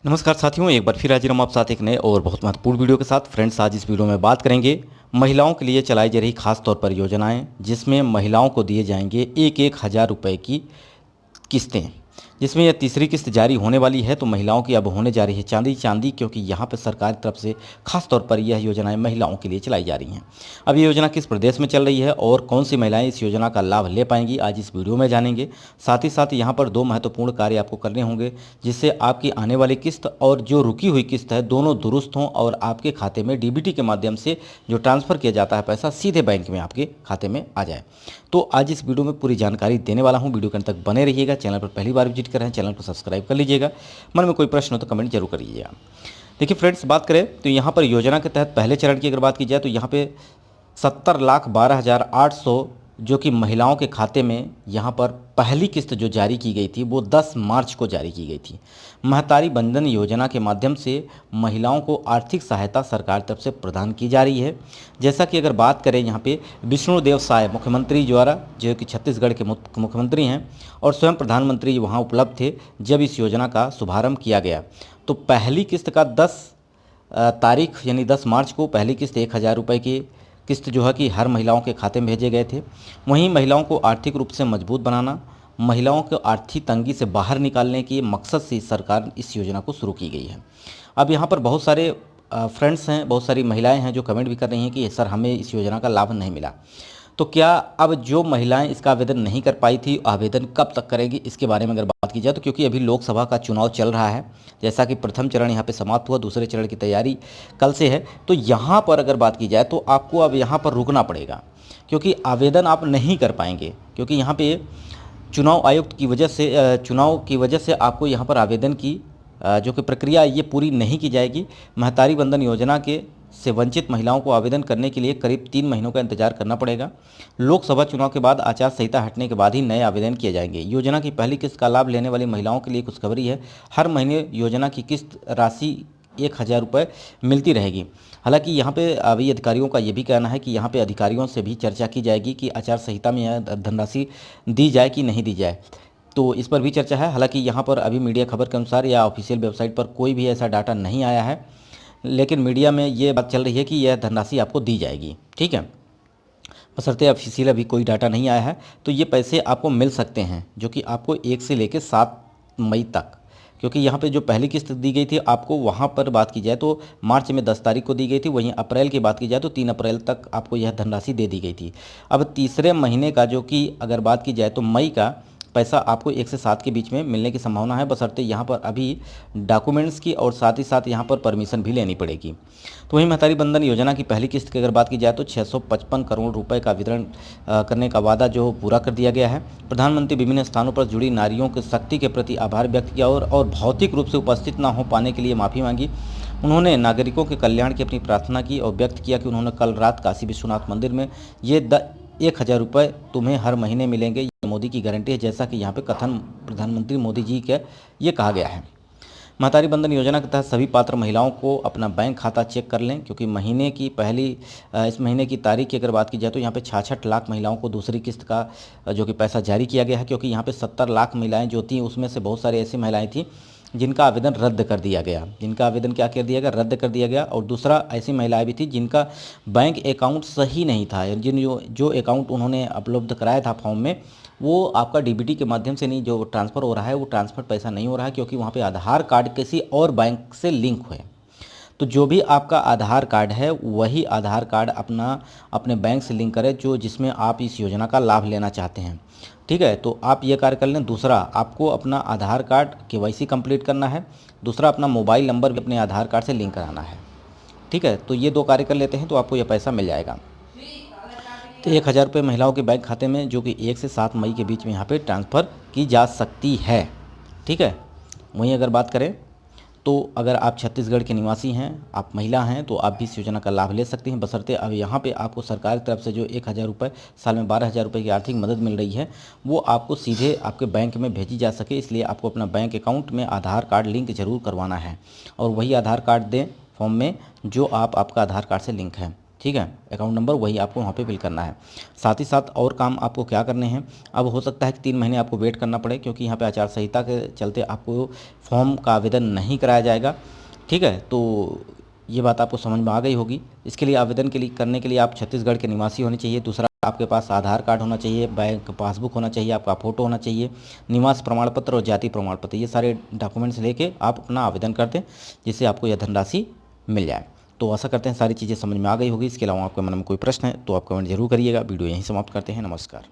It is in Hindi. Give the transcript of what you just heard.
नमस्कार साथियों, एक बार फिर हाजिर हम आप साथ एक नए और बहुत महत्वपूर्ण वीडियो के साथ। फ्रेंड्स, आज इस वीडियो में बात करेंगे महिलाओं के लिए चलाई जा रही खास तौर पर योजनाएं, जिसमें महिलाओं को दिए जाएंगे एक एक हज़ार रुपये की किस्तें। जिसमें यह तीसरी किस्त जारी होने वाली है। तो महिलाओं की अब होने जा रही है चांदी चांदी, क्योंकि यहाँ पर सरकार की तरफ से खास तौर पर यह योजनाएं महिलाओं के लिए चलाई जा रही हैं। अब ये योजना किस प्रदेश में चल रही है और कौन सी महिलाएं इस योजना का लाभ ले पाएंगी, आज इस वीडियो में जानेंगे। साथ ही साथ यहाँ पर दो महत्वपूर्ण कार्य आपको करने होंगे, जिससे आपकी आने वाली किस्त और जो रुकी हुई किस्त है दोनों दुरुस्त हों और आपके खाते में डीबीटी के माध्यम से जो ट्रांसफ़र किया जाता है पैसा सीधे बैंक में आपके खाते में आ जाए। तो आज इस वीडियो में पूरी जानकारी देने वाला हूं। वीडियो के अंत तक बने रहिएगा। चैनल पर पहली बार विजिट कर रहे हैं, चैनल को सब्सक्राइब कर लीजिएगा। मन में कोई प्रश्न हो तो कमेंट जरूर करिएगा। देखिए फ्रेंड्स, बात करें तो यहाँ पर योजना के तहत पहले चरण की अगर बात की जाए तो यहाँ पे 70,12,800 जो कि महिलाओं के खाते में यहाँ पर पहली किस्त जो जारी की गई थी वो 10 मार्च को जारी की गई थी। महतारी बंधन योजना के माध्यम से महिलाओं को आर्थिक सहायता सरकार तरफ से प्रदान की जा रही है। जैसा कि अगर बात करें यहाँ पे विष्णुदेव साय मुख्यमंत्री द्वारा, जो कि छत्तीसगढ़ के मुख्यमंत्री हैं और स्वयं प्रधानमंत्री वहाँ उपलब्ध थे जब इस योजना का शुभारंभ किया गया। तो पहली किस्त का 10 तारीख यानी 10 मार्च को पहली किस्त 1,000 रुपये की किस्त जो है कि हर महिलाओं के खाते में भेजे गए थे। वहीं महिलाओं को आर्थिक रूप से मजबूत बनाना, महिलाओं को आर्थिक तंगी से बाहर निकालने के मकसद से सरकार इस योजना को शुरू की गई है। अब यहाँ पर बहुत सारे फ्रेंड्स हैं, बहुत सारी महिलाएं हैं जो कमेंट भी कर रही हैं कि सर हमें इस योजना का लाभ नहीं मिला। तो क्या अब जो महिलाएं इसका आवेदन नहीं कर पाई थी, आवेदन कब तक करेगी, इसके बारे में अगर बात की जाए तो क्योंकि अभी लोकसभा का चुनाव चल रहा है, जैसा कि प्रथम चरण यहाँ पे समाप्त हुआ, दूसरे चरण की तैयारी कल से है। तो यहाँ पर अगर बात की जाए तो आपको अब यहाँ पर रुकना पड़ेगा, क्योंकि आवेदन आप नहीं कर पाएंगे, क्योंकि यहाँ पे चुनाव आयुक्त की वजह से चुनाव की वजह से आपको यहाँ पर आवेदन की जो कि प्रक्रिया ये पूरी नहीं की जाएगी। महतारी बंधन योजना के से वंचित महिलाओं को आवेदन करने के लिए करीब 3 महीनों का इंतजार करना पड़ेगा। लोकसभा चुनाव के बाद आचार संहिता हटने के बाद ही नए आवेदन किए जाएंगे। योजना की पहली किस्त का लाभ लेने वाली महिलाओं के लिए खुशखबरी है। हर महीने योजना की किस्त राशि 1,000 रुपये मिलती रहेगी। हालांकि यहाँ पे अभी अधिकारियों का ये भी कहना है कि यहाँ पे अधिकारियों से भी चर्चा की जाएगी कि आचार संहिता में यह धनराशि दी जाए कि नहीं दी जाए, तो इस पर भी चर्चा है। हालांकि यहाँ पर अभी मीडिया खबर के अनुसार या ऑफिशियल वेबसाइट पर कोई भी ऐसा डाटा नहीं आया है, लेकिन मीडिया में ये बात चल रही है कि यह धनराशि आपको दी जाएगी। ठीक है, बशर्ते ऑफिशियल अभी कोई डाटा नहीं आया है। तो ये पैसे आपको मिल सकते हैं, जो कि आपको 1 से लेकर 7 मई तक, क्योंकि यहाँ पे जो पहली किस्त दी गई थी आपको, वहाँ पर बात की जाए तो मार्च में 10 तारीख को दी गई थी। वहीं अप्रैल की बात की जाए तो 3 अप्रैल तक आपको यह धनराशि दे दी गई थी। अब तीसरे महीने का जो कि अगर बात की जाए तो मई का पैसा आपको 1 से 7 के बीच में मिलने की संभावना है, बशर्ते यहाँ पर अभी डॉक्यूमेंट्स की और साथ ही साथ यहाँ पर परमिशन भी लेनी पड़ेगी। तो वहीं महतारी बंधन योजना की पहली किस्त की अगर बात की जाए तो 655 करोड़ रुपए का वितरण करने का वादा जो पूरा कर दिया गया है। प्रधानमंत्री विभिन्न स्थानों पर जुड़ी नारियों के शक्ति के प्रति आभार व्यक्त किया और भौतिक रूप से उपस्थित न हो पाने के लिए माफ़ी मांगी। उन्होंने नागरिकों के कल्याण की अपनी प्रार्थना की और व्यक्त किया कि उन्होंने कल रात काशी विश्वनाथ मंदिर में ये 1,000 रुपये तुम्हें हर महीने मिलेंगे, ये मोदी की गारंटी है, जैसा कि यहाँ पे कथन प्रधानमंत्री मोदी जी के ये कहा गया है। महतारी बंधन योजना के तहत सभी पात्र महिलाओं को अपना बैंक खाता चेक कर लें, क्योंकि महीने की पहली इस महीने की तारीख की अगर बात की जाए तो यहाँ पे 66 लाख महिलाओं को दूसरी किस्त का जो कि पैसा जारी किया गया है, क्योंकि यहाँ पे 70 लाख महिलाएं जो थी उसमें से बहुत सारी ऐसी महिलाएं थी जिनका आवेदन रद्द कर दिया गया, जिनका आवेदन क्या कर दिया गया, रद्द कर दिया गया। और दूसरा ऐसी महिलाएं भी थी जिनका बैंक अकाउंट सही नहीं था, जिन जो अकाउंट उन्होंने उपलब्ध कराया था फॉर्म में, वो आपका डीबीटी के माध्यम से नहीं जो ट्रांसफ़र हो रहा है, वो ट्रांसफ़र पैसा नहीं हो रहा है, क्योंकि वहाँ पे आधार कार्ड किसी और बैंक से लिंक है। तो जो भी आपका आधार कार्ड है वही आधार कार्ड अपने बैंक से लिंक करें, जो जिसमें आप इस योजना का लाभ लेना चाहते हैं। ठीक है, तो आप ये कार्य कर लें। दूसरा, आपको अपना आधार कार्ड केवाईसी कंप्लीट करना है। दूसरा, अपना मोबाइल नंबर भी अपने आधार कार्ड से लिंक कराना है। ठीक है, तो ये 2 कार्य कर लेते हैं तो आपको यह पैसा मिल जाएगा। तो 1,000 रुपये महिलाओं के बैंक खाते में जो कि 1 से 7 मई के बीच में यहाँ पे ट्रांसफ़र की जा सकती है। ठीक है, वहीं अगर बात करें तो अगर आप छत्तीसगढ़ के निवासी हैं, आप महिला हैं, तो आप भी इस योजना का लाभ ले सकते हैं, बशर्ते अब यहाँ पे आपको सरकार की तरफ से जो 1,000 रुपये साल में 12,000 रुपये की आर्थिक मदद मिल रही है वो आपको सीधे आपके बैंक में भेजी जा सके। इसलिए आपको अपना बैंक अकाउंट में आधार कार्ड लिंक जरूर करवाना है और वही आधार कार्ड दें फॉर्म में जो आपका आधार कार्ड से लिंक है। ठीक है, अकाउंट नंबर वही आपको वहाँ पे फिल करना है। साथ ही साथ और काम आपको क्या करने हैं, अब हो सकता है कि 3 महीने आपको वेट करना पड़े, क्योंकि यहाँ पे आचार संहिता के चलते आपको फॉर्म का आवेदन नहीं कराया जाएगा। ठीक है, तो ये बात आपको समझ में आ गई होगी। इसके लिए आवेदन के लिए करने के लिए आप छत्तीसगढ़ के निवासी होने चाहिए। दूसरा, आपके पास आधार कार्ड होना चाहिए, बैंक पासबुक होना चाहिए, आपका फ़ोटो होना चाहिए, निवास प्रमाण पत्र और जाति प्रमाण पत्र, ये सारे डॉक्यूमेंट्स लेके आप अपना आवेदन कर दें, जिससे आपको यह धनराशि मिल जाए। तो आशा करते हैं सारी चीज़ें समझ में आ गई होगी। इसके अलावा आपके मन में कोई प्रश्न है तो आप कमेंट जरूर करिएगा। वीडियो यहीं समाप्त करते हैं। नमस्कार।